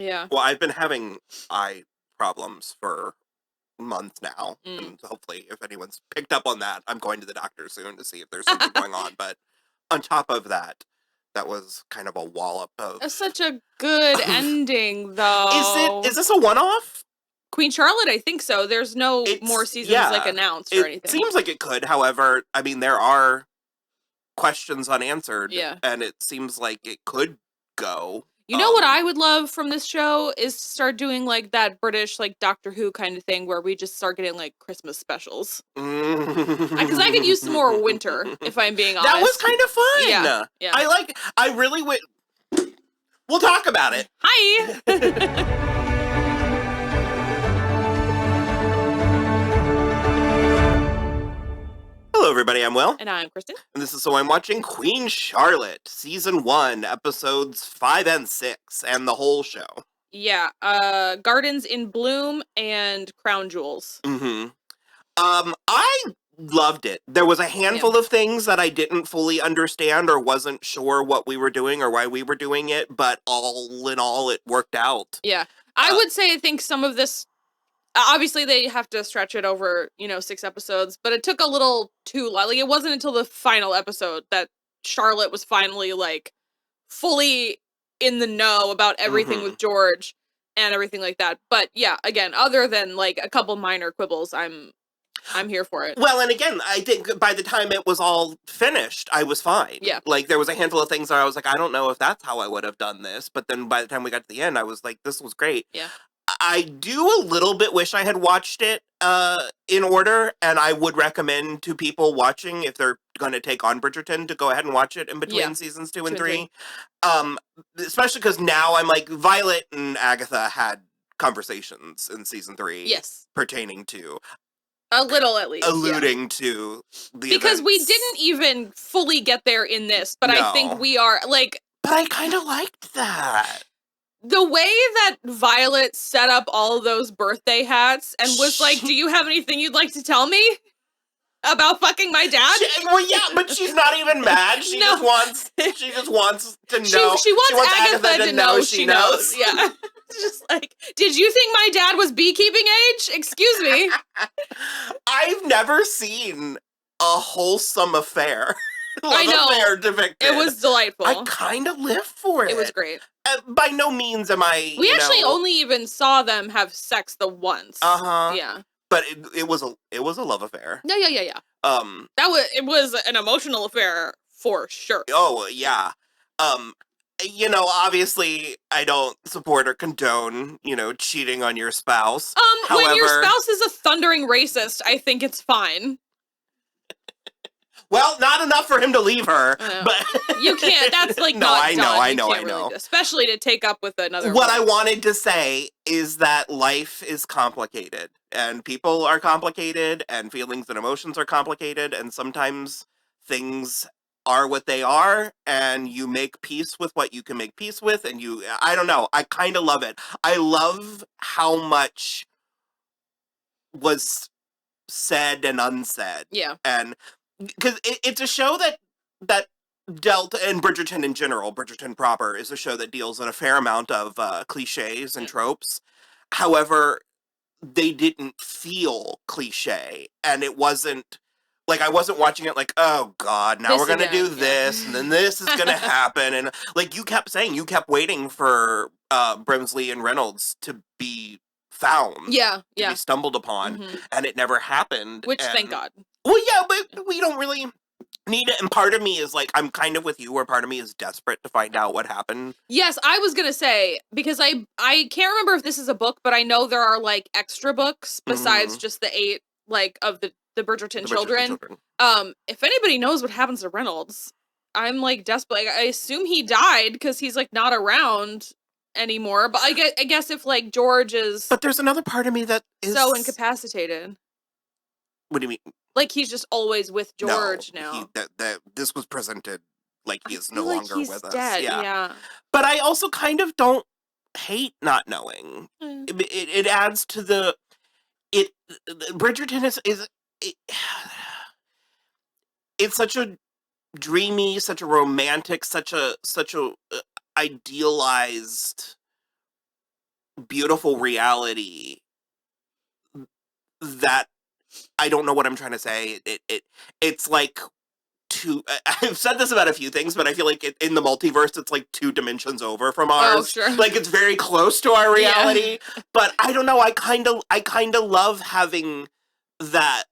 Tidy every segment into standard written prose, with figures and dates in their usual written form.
Yeah. Well, I've been having eye problems for months now, and hopefully if anyone's picked up on that, I'm going to the doctor soon to see if there's something going on. But on top of that, that was kind of a wallop of... That's such a good ending, though. Is this a one-off? Queen Charlotte, I think so. There's no more seasons like announced or anything. It seems like it could. However, I mean, there are questions unanswered. Yeah. And it seems like it could go. You know what I would love from this show is to start doing like that British like Doctor Who kind of thing where we just start getting like Christmas specials. Because I could use some more winter, if I'm being honest. That was kind of fun. Yeah. I really would. We'll talk about it. Hi. Hello, everybody. I'm Will. And I'm Kristen. And this is So I'm Watching Queen Charlotte, Season 1, Episodes 5 and 6, and the whole show. Yeah, Gardens in Bloom and Crown Jewels. I loved it. There was a handful of things that I didn't fully understand or wasn't sure what we were doing or why we were doing it, but all in all, it worked out. Yeah. I would say I think some of this, obviously they have to stretch it over, 6 episodes, but it took a little too long. Like, it wasn't until the final episode that Charlotte was finally, like, fully in the know about everything with George and everything like that. But yeah, again, other than, like, a couple minor quibbles, I'm here for it. Well, and again, I think by the time it was all finished, I was fine. Yeah. Like, there was a handful of things where I was like, I don't know if that's how I would have done this. But then by the time we got to the end, I was like, this was great. Yeah. I do a little bit wish I had watched it in order, and I would recommend to people watching, if they're going to take on Bridgerton, to go ahead and watch it in between seasons 2 and 3. Especially because now I'm like, Violet and Agatha had conversations in season 3. Yes. Pertaining to... A little, at least. Alluding to the Because events. we didn't even fully get there in this, but I think we are, like... But I kind of liked that. The way that Violet set up all of those birthday hats and was like, do you have anything you'd like to tell me about fucking my dad? Well, yeah, but she's not even mad. She just wants to know. She wants Agatha to know she knows. Yeah. Just like, did you think my dad was beekeeping age? Excuse me. I've never seen a wholesome affair. I know. Affair depicted. It was delightful. I kind of live for it. It was great. By no means am I. We actually only even saw them have sex the once. Yeah. But it was a love affair. Yeah. It was an emotional affair for sure. Oh yeah. Obviously I don't support or condone, cheating on your spouse. However, when your spouse is a thundering racist, I think it's fine. Well, not enough for him to leave her, but you can't. That's like no, not I know, done. I know, I know. Especially to take up with another. What I wanted to say is that life is complicated, and people are complicated, and feelings and emotions are complicated, and sometimes things are what they are, and you make peace with what you can make peace with, and I don't know. I kind of love it. I love how much was said and unsaid. Yeah, and. Because it's a show that dealt, and Bridgerton in general, Bridgerton proper, is a show that deals in a fair amount of cliches and tropes. However, they didn't feel cliche, and it wasn't, like, I wasn't watching it like, oh god, now we're going to do this, and then this is going to happen, and like you kept saying, you kept waiting for Brimsley and Reynolds to be found. To be stumbled upon, and it never happened. Which, thank God. Well, yeah, but we don't really need it. And part of me is like, I'm kind of with you, where part of me is desperate to find out what happened. Yes, I was going to say, because I can't remember if this is a book, but I know there are like extra books besides just the 8, like, of the Bridgerton children. If anybody knows what happens to Reynolds, I'm like desperate. Like, I assume he died because he's like not around anymore. But I guess if like George is. But there's another part of me that is so incapacitated. What do you mean? Like, he's just always with George now. This was presented like he is no longer with us. Dead, yeah. But I also kind of don't hate not knowing. It adds to the... Bridgerton is it's such a dreamy, such a romantic, such a idealized beautiful reality that I don't know what I'm trying to say. It's like two. I've said this about a few things, but I feel like in the multiverse, it's like 2 dimensions over from Oh, ours. sure. Like it's very close to our Yeah. reality. But I don't know. I kind of love having that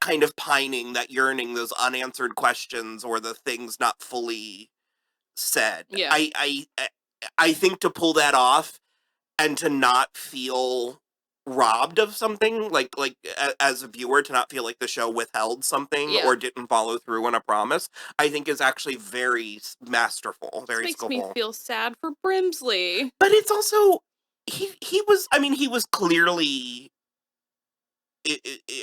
kind of pining, that yearning, those unanswered questions, or the things not fully said. Yeah. I think to pull that off and to not feel robbed of something, like as a viewer, to not feel like the show withheld something Yeah. or didn't follow through on a promise, I think is actually very masterful, This very makes skillful. me feel sad for Brimsley. But it's also he was, I mean, he was clearly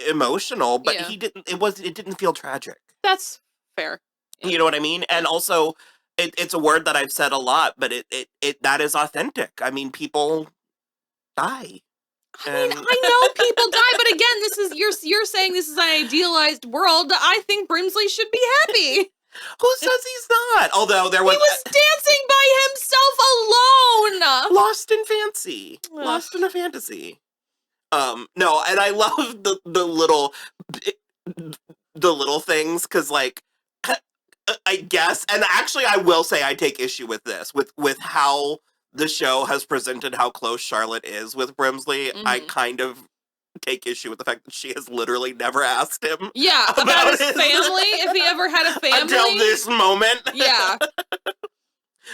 emotional, but Yeah. he didn't. It didn't feel tragic. That's fair. Yeah. You know what I mean? And also, it's a word that I've said a lot, but it that is authentic. I mean, people die. I mean, I know people die, but again, this is you're saying this is an idealized world. I think Brimsley should be happy. Who says he's not? Although there was he was dancing by himself alone. Lost in fancy, lost in a fantasy. No, and I love the little things, because like I guess, and actually I will say I take issue with this, with how the show has presented how close Charlotte is with Brimsley. I kind of take issue with the fact that she has literally never asked him. Yeah, about his family, if he ever had a family. Until this moment. Yeah.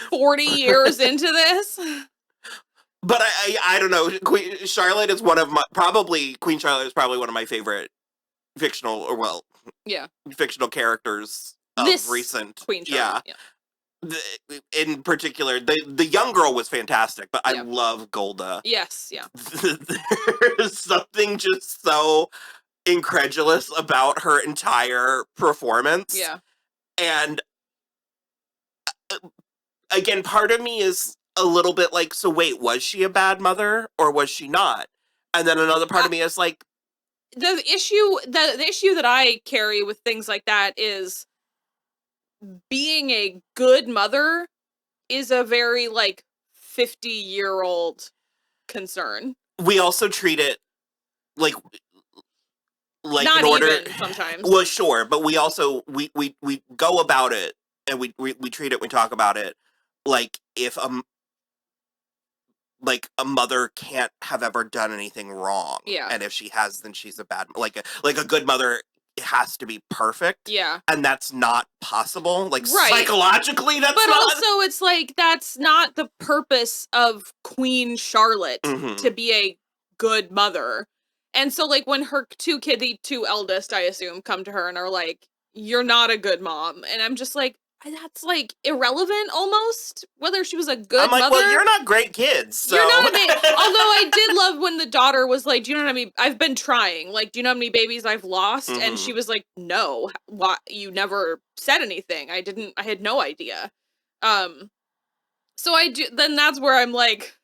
40 years into this. But I don't know. Charlotte is one of my, Queen Charlotte is probably one of my favorite fictional, fictional characters of this recent. Queen Charlotte. Yeah. In particular, the young girl was fantastic, but I love Golda. Yes, yeah. There's something just so incredulous about her entire performance. Yeah. And again, part of me is a little bit like, so wait, was she a bad mother or was she not? And then another part of me is like, the issue that I carry with things like that is being a good mother is a very 50-year-old concern. We also treat it like not in order, even sometimes. Well, sure, but we also we go about it, and we treat it, we talk about it like if a mother can't have ever done anything wrong. Yeah. And if she has, then she's a bad, like a good mother has to be perfect. Yeah. And that's not possible. Right. Psychologically, that's but not. But also, it's that's not the purpose of Queen Charlotte to be a good mother. And so, when her the 2 eldest, I assume, come to her and are like, you're not a good mom. And I'm just like, that's irrelevant almost, whether she was a good mother. Well, you're not great kids. So. You're not although I did love when the daughter was like, do you know how many, I've been trying, do you know how many babies I've lost? And she was like, no, why, you never said anything. I had no idea. So then that's where I'm like,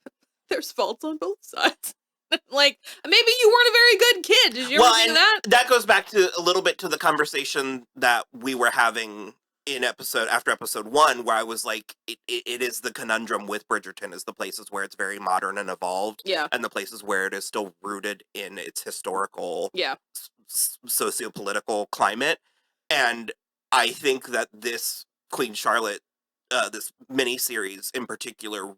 there's faults on both sides. Maybe you weren't a very good kid. Did you ever do that? That goes back to a little bit to the conversation that we were having after episode 1, where I was like, it is the conundrum with Bridgerton, is the places where it's very modern and evolved, and the places where it is still rooted in its historical, socio-political climate. And I think that this Queen Charlotte, this miniseries in particular,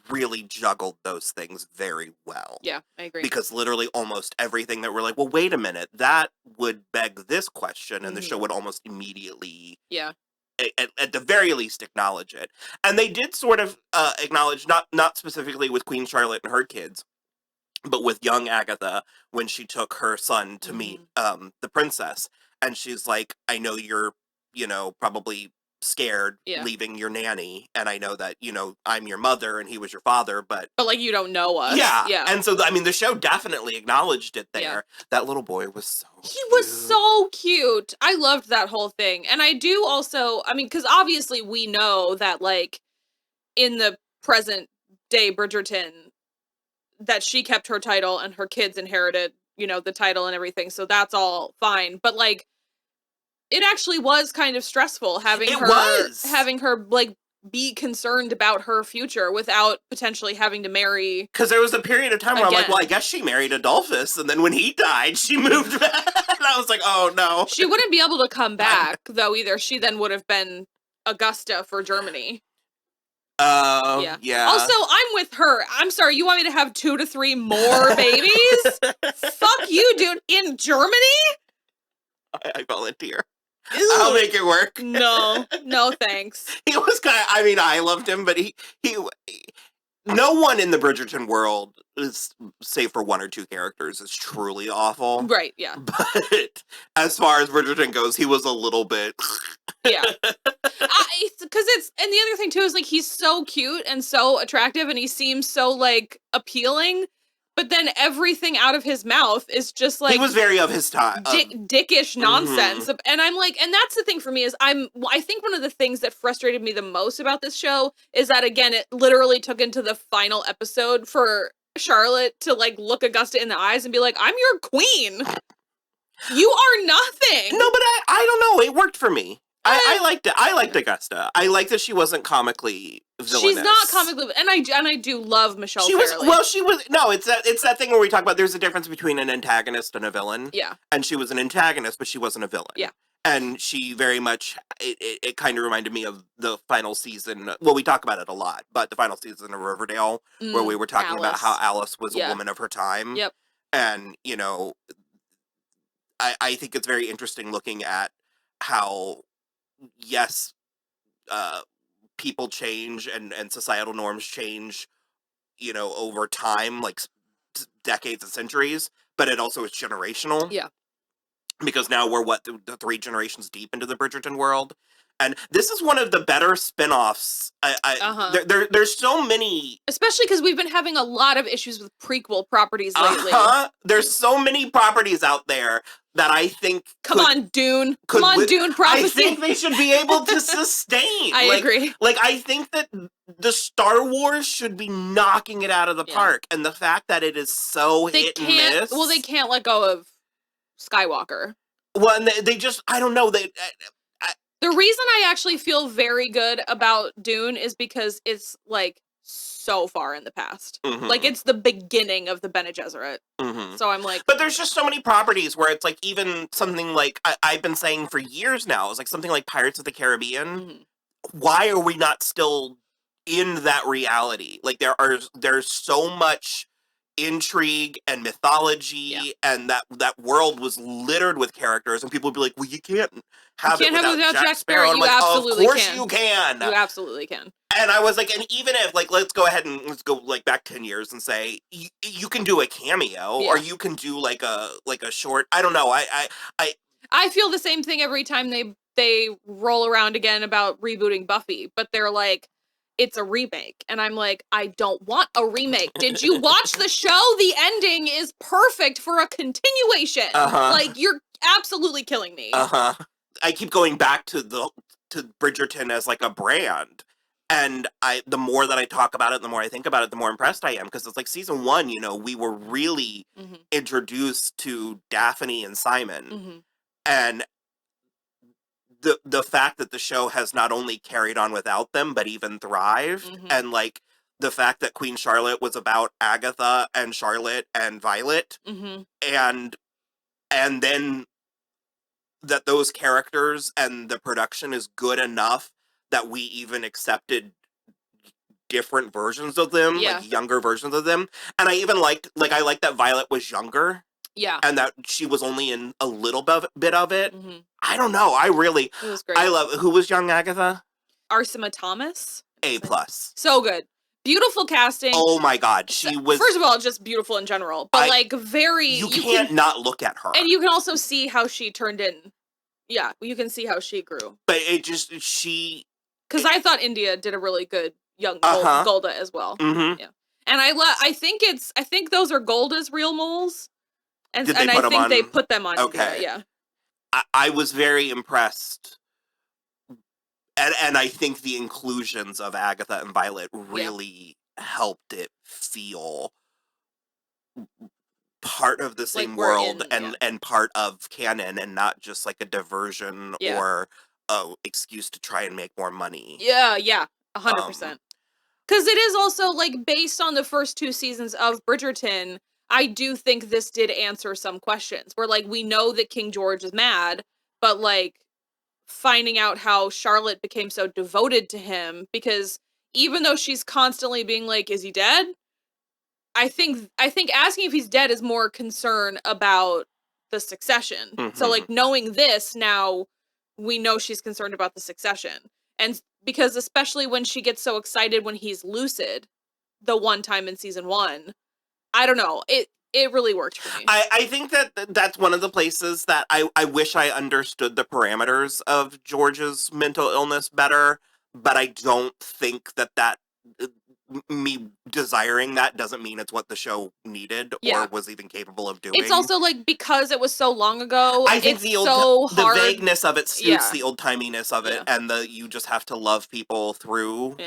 really juggled those things very well. Yeah, I agree. Because literally almost everything that we're like, well, wait a minute, that would beg this question, and the show would almost immediately, at the very least, acknowledge it. And they did sort of acknowledge, not specifically with Queen Charlotte and her kids, but with young Agatha, when she took her son to meet the princess, and she's like, I know you're, probably scared leaving your nanny, and I know that I'm your mother and he was your father, but you don't know us. Yeah. And so the show definitely acknowledged it there. That little boy was so cute. Was so cute. I loved that whole thing. And I do also, because obviously we know that in the present day Bridgerton, that she kept her title and her kids inherited the title and everything, so that's all fine, but it actually was kind of stressful having her be concerned about her future without potentially having to marry. Because there was a period of time where I'm like, Again. well, I guess she married Adolphus, and then when he died, she moved back. And I was like, oh, no. She wouldn't be able to come back, though, either. She then would have been Augusta for Germany. Oh, yeah. Also, I'm with her. I'm sorry, you want me to have 2 to 3 more babies? Fuck you, dude. In Germany? I volunteer. Ew. I'll make it work. No, thanks. He was kind of, I mean, I loved him, but he no one in the Bridgerton world, is, save for 1 or 2 characters, is truly awful. Right, yeah. But as far as Bridgerton goes, he was a little bit... Yeah. Because it's, and the other thing too is like, he's so cute and so attractive and he seems so like appealing, but then everything out of his mouth is just like, he was very of his time. Dickish nonsense. And I'm like, and that's the thing for me is I think one of the things that frustrated me the most about this show is that, again, it literally took into the final episode for Charlotte to like look Augusta in the eyes and be like, I'm your queen. You are nothing. No, but I don't know. It worked for me. I liked it. I liked Augusta. I liked that she wasn't comically villainous. She's not comically, and I do love Michelle Fairley. It's that thing where we talk about there's a difference between an antagonist and a villain. Yeah. And she was an antagonist, but she wasn't a villain. Yeah. And she very much, it kind of reminded me of the final season. Well, we talk about it a lot, but the final season of Riverdale, where we were talking about how Alice was a woman of her time. Yep. And, you know, I think it's very interesting looking at how, yes, people change and societal norms change, you know, over time, like decades and centuries, but it also is generational. Yeah. Because now we're, the 3 generations deep into the Bridgerton world. And this is one of the better spin-offs. There's so many... Especially because we've been having a lot of issues with prequel properties lately. There's so many properties out there that I think... Come on, Dune Prophecy. I think they should be able to sustain. I agree. Like, I think that the Star Wars should be knocking it out of the park. And the fact that it is so hit and miss... Well, they can't let go of Skywalker. Well, and they just... I don't know. The reason I actually feel very good about Dune is because it's, like, so far in the past. Mm-hmm. Like, it's the beginning of the Bene Gesserit. Mm-hmm. So I'm like... But there's just so many properties where it's, like, even something like... I've been saying for years now, it's like something like Pirates of the Caribbean. Mm-hmm. Why are we not still in that reality? Like, there's so much intrigue and mythology, and that world was littered with characters, and people would be like, well, you can't have it without Jack Sparrow. You like, absolutely of course can. you can. You absolutely can. And I was like, and even if, like, let's go like back 10 years and say, you can do a cameo, or you can do like a short, I don't know, I feel the same thing every time they roll around again about rebooting Buffy, but they're like, it's a remake. And I'm like, I don't want a remake. Did you watch the show? The ending is perfect for a continuation. Like, you're absolutely killing me. I keep going back to Bridgerton as like a brand. And the more that I talk about it, the more I think about it, the more impressed I am. Because it's like season 1, you know, we were really introduced to Daphne and Simon. And the fact that the show has not only carried on without them, but even thrived. And like the fact that Queen Charlotte was about Agatha and Charlotte and Violet. And then that those characters and the production is good enough that we even accepted different versions of them, like younger versions of them. And I even liked that Violet was younger. Yeah. And that she was only in a little bit of it. I don't know. It was great. Who was young Agatha? Arsima Thomas. A+. So good. Beautiful casting. Oh my God. She was... First of all, just beautiful in general. But like very... You can't not look at her. And you can also see how she turned in. Yeah. You can see how she grew. But it just... Because I thought India did a really good young Golda as well. Yeah. And I think those are Golda's real moles. And I think they put them on. Okay. Yeah. I was very impressed. And I think the inclusions of Agatha and Violet really helped it feel part of the same world and part of canon, and not just like a diversion or a excuse to try and make more money. Yeah, 100%. 100%. Because it is also, like, based on the first 2 seasons of Bridgerton, I do think this did answer some questions. Where, like, we know that King George is mad, but, like, finding out how Charlotte became so devoted to him, because even though she's constantly being like, is he dead? I think asking if he's dead is more concern about the succession. So, like, knowing this, now we know she's concerned about the succession. And because especially when she gets so excited when he's lucid, the one time in season 1, I don't know, it really worked for me. I think that that's one of the places that I wish I understood the parameters of George's mental illness better, but I don't think that me desiring that doesn't mean it's what the show needed or was even capable of doing. It's also, like, because it was so long ago, I think it's so hard. The vagueness of it suits the old-timiness of it, and you just have to love people through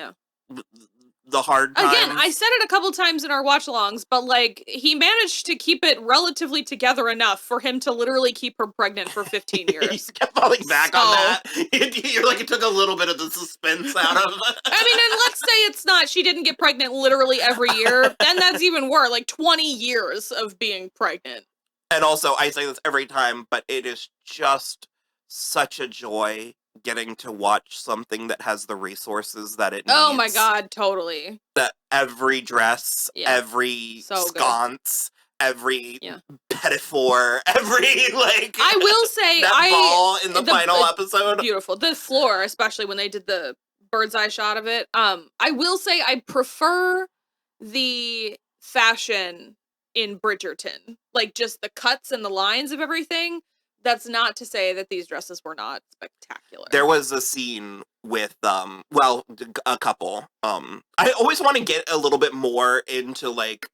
the hard times. Again, I said it a couple times in our watch-alongs, but, like, he managed to keep it relatively together enough for him to literally keep her pregnant for 15 years. He kept falling back on that. You're like, it took a little bit of the suspense out of it. I mean, and let's say it's not, she didn't get pregnant literally every year, then that's even worse, like 20 years of being pregnant. And also, I say this every time, but it is just such a joy getting to watch something that has the resources that it needs. Oh my god, totally. That every dress, every sconce, every pedophore, every, like... I will say, that ball in the final episode. Beautiful. The floor, especially when they did the bird's eye shot of it. I will say I prefer the fashion in Bridgerton. Like, just the cuts and the lines of everything. That's not to say that these dresses were not spectacular. There was a scene with, a couple. I always want to get a little bit more into, like,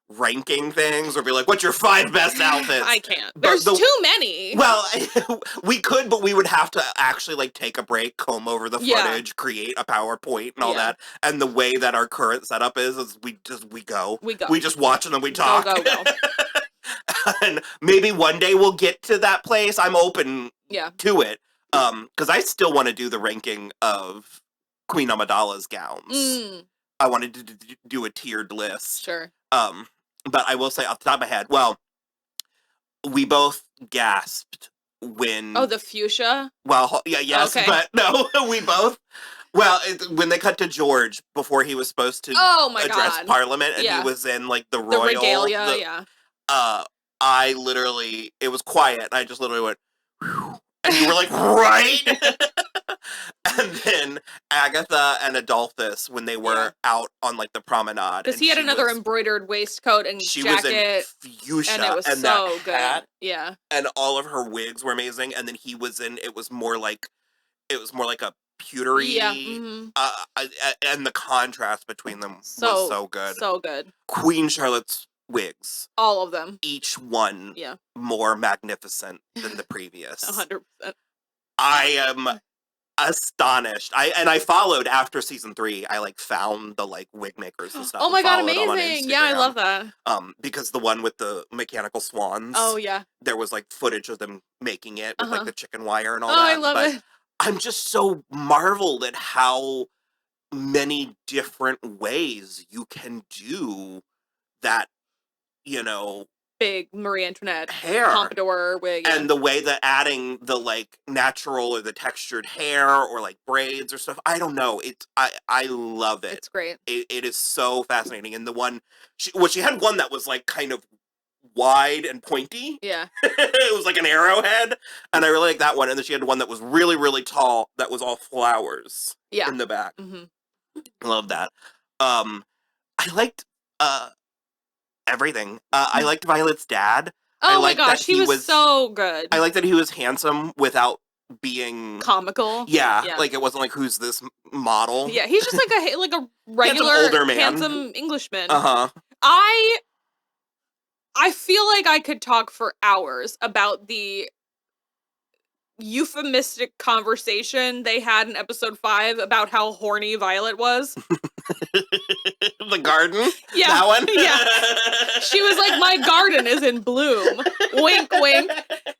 ranking things or be like, what's your 5 best outfits? I can't. There's too many. Well, we could, but we would have to actually, like, take a break, comb over the footage, create a PowerPoint and all that. And the way that our current setup is we go. We go. We just watch and then we talk. Go. And maybe one day we'll get to that place. I'm open to it. Because I still want to do the ranking of Queen Amidala's gowns. I wanted to do a tiered list. Sure. But I will say off the top of my head, well, we both gasped when... Oh, the fuchsia? Well, yes, okay. But no, we both... Well, when they cut to George before he was supposed to address Parliament, and he was in, like, the royal... The regalia, I literally... It was quiet, and I just literally went, whew, and you were like, right? And then Agatha and Adolphus, when they were out on, like, the promenade. Because he had another embroidered waistcoat and she jacket. Was in fuchsia. And it was and so that good. Hat, yeah. And all of her wigs were amazing. And then he was in, it was more like a pewtery. Yeah. And the contrast between them was so good. So good. Queen Charlotte's wigs. All of them. Each one more magnificent than the previous. 100%. I am astonished. I followed after season 3. I, like, found the, like, wig makers and stuff. Oh my god, amazing! Yeah, I love that. Because the one with the mechanical swans. Oh yeah. There was, like, footage of them making it with like the chicken wire and all that. Oh, I love it. I'm just so marveled at how many different ways you can do that, you know, big Marie Antoinette hair pompadour wig, and the way that adding the, like, natural or the textured hair or, like, braids or stuff, I don't know, I love it. It's great. It is so fascinating. And the one she had one that was, like, kind of wide and pointy. Yeah. It was like an arrowhead, and I really like that one. And then she had one that was really, really tall that was all flowers in the back. Love that. I liked everything. I liked Violet's dad. Oh my gosh, he was so good. I liked that he was handsome without being comical. Yeah, like it wasn't like, who's this model? Yeah, he's just like a regular older man, handsome Englishman. I feel like I could talk for hours about the euphemistic conversation they had in episode 5 about how horny Violet was. The garden? Yeah. That one? Yeah. She was like, my garden is in bloom. Wink, wink.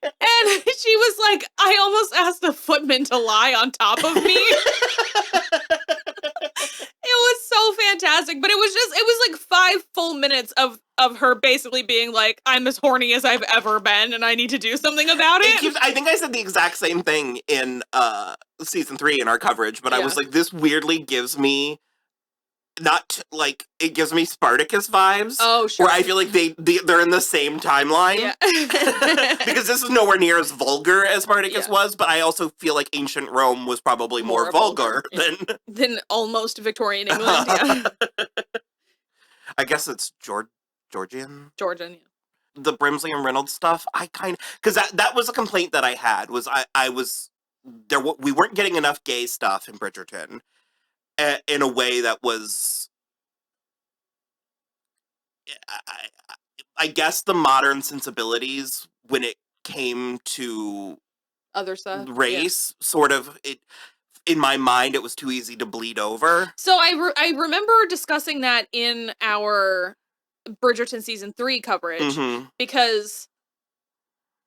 And she was like, I almost asked a footman to lie on top of me. fantastic, but it was like 5 full minutes of her basically being like, I'm as horny as I've ever been, and I need to do something about it. I think I said the exact same thing in season 3 in our coverage, but I was Yeah. like, this weirdly gives me it gives me Spartacus vibes. Oh, sure. Where I feel like they're in the same timeline. Yeah. Because this is nowhere near as vulgar as Spartacus was, but I also feel like ancient Rome was probably more vulgar than almost Victorian England. Yeah. I guess it's Georgian. Georgian, yeah. The Brimsley and Reynolds stuff, because that was a complaint that I had, was we weren't getting enough gay stuff in Bridgerton in a way that was, I guess, the modern sensibilities when it came to other stuff, race, sort of, in my mind, it was too easy to bleed over. So I remember discussing that in our Bridgerton season 3 coverage, because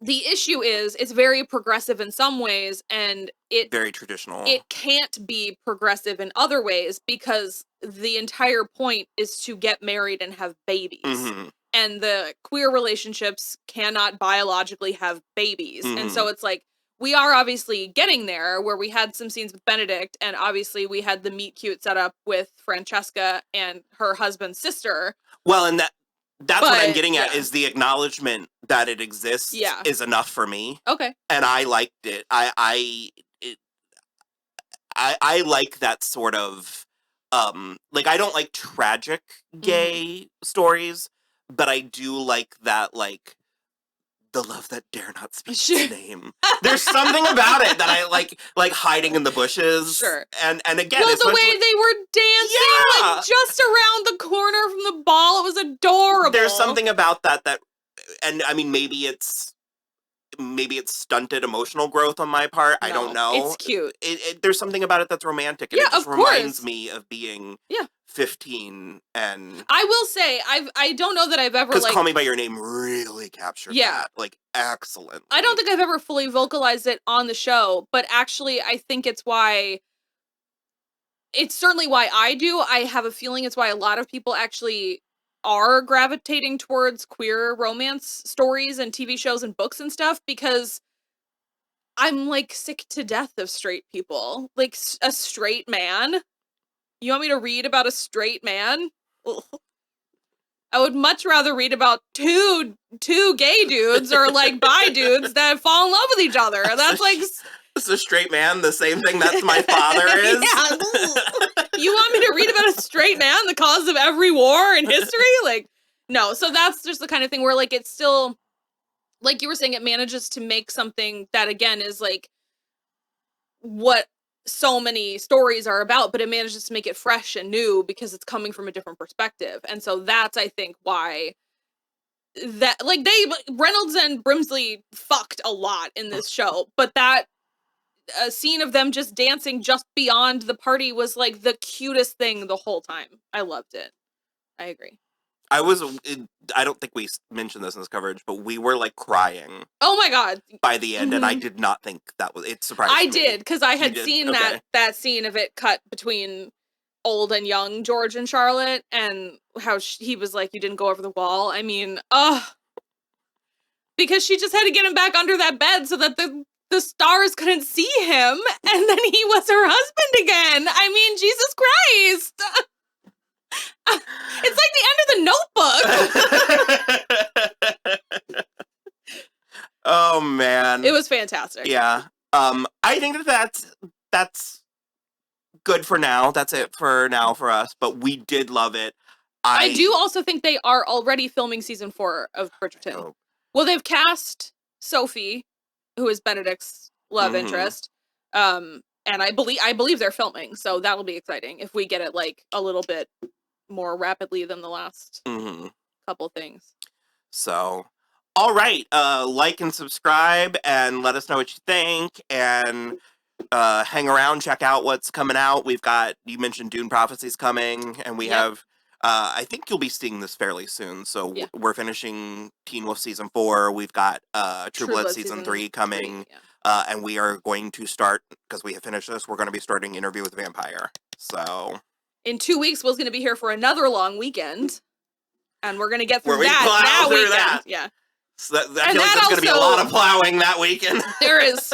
the issue is it's very progressive in some ways, and very traditional. It can't be progressive in other ways because the entire point is to get married and have babies. And the queer relationships cannot biologically have babies. And so it's like, we are obviously getting there, where we had some scenes with Benedict, and obviously we had the meet cute set up with Francesca and her husband's sister. Well, and that's what I'm getting at, is the acknowledgement that it exists is enough for me. Okay. And I liked it. I like that sort of, like, I don't like tragic gay stories, but I do like that, like, the love that dare not speak its name. There's something about it that I like hiding in the bushes. Sure. And again, well, the way they were dancing, like, just around the corner from the ball, it was adorable. There's something about that, and I mean, maybe it's stunted emotional growth on my part. I don't know. It's cute. There's something about it that's romantic, and it just reminds me of being 15. And I will say, I don't know that I've ever, because Call Me By Your Name really captured that, like, excellently. I don't think I've ever fully vocalized it on the show, but actually I think it's certainly why I do. I have a feeling it's why a lot of people actually are gravitating towards queer romance stories and TV shows and books and stuff, because I'm, like, sick to death of straight people. Like, a straight man? You want me to read about a straight man? Ugh. I would much rather read about two gay dudes or, like, bi dudes that fall in love with each other. That's like... It's a straight man, the same thing that my father is. You want me to read about a straight man, the cause of every war in history? Like, no. So that's just the kind of thing where, like, it's still, like you were saying, it manages to make something that, again, is, like, what so many stories are about, but it manages to make it fresh and new because it's coming from a different perspective. And so that's, I think, why that, like, Reynolds and Brimsley fucked a lot in this show, but that a scene of them just dancing just beyond the party was, like, the cutest thing the whole time. I loved it. I agree. I don't think we mentioned this in this coverage, but we were, like, crying. Oh my god. By the end, and I did not think it surprised me. I did, because I had seen that scene of it cut between old and young George and Charlotte, and how he was like, you didn't go over the wall. I mean, because she just had to get him back under that bed so that the stars couldn't see him, and then he was her husband again. I mean, Jesus Christ. It's like the end of the Notebook. Oh, man. It was fantastic. Yeah. I think that's good for now. That's it for now for us, but we did love it. I do also think they are already filming season 4 of Bridgerton. Well, they've cast Sophie, who is Benedict's love interest. And I believe they're filming, so that'll be exciting if we get it, like, a little bit more rapidly than the last couple things. So, all right, like and subscribe and let us know what you think, and hang around, check out what's coming out. You mentioned Dune Prophecies coming, and we have, I think you'll be seeing this fairly soon. So we're finishing Teen Wolf season 4. We've got True Blood season 3 coming, and we are going to start, because we have finished this, we're going to be starting Interview with the Vampire. So in 2 weeks, Will's going to be here for another long weekend. And we're going to get through Where we that plow through weekend. that. Yeah. So I And feel like that there's going to be a also- lot of plowing that weekend. There is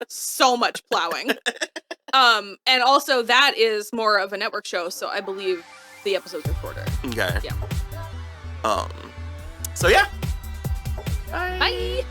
so much plowing. And also that is more of a network show, so I believe the episodes are shorter. Okay. Yeah. So yeah. Bye.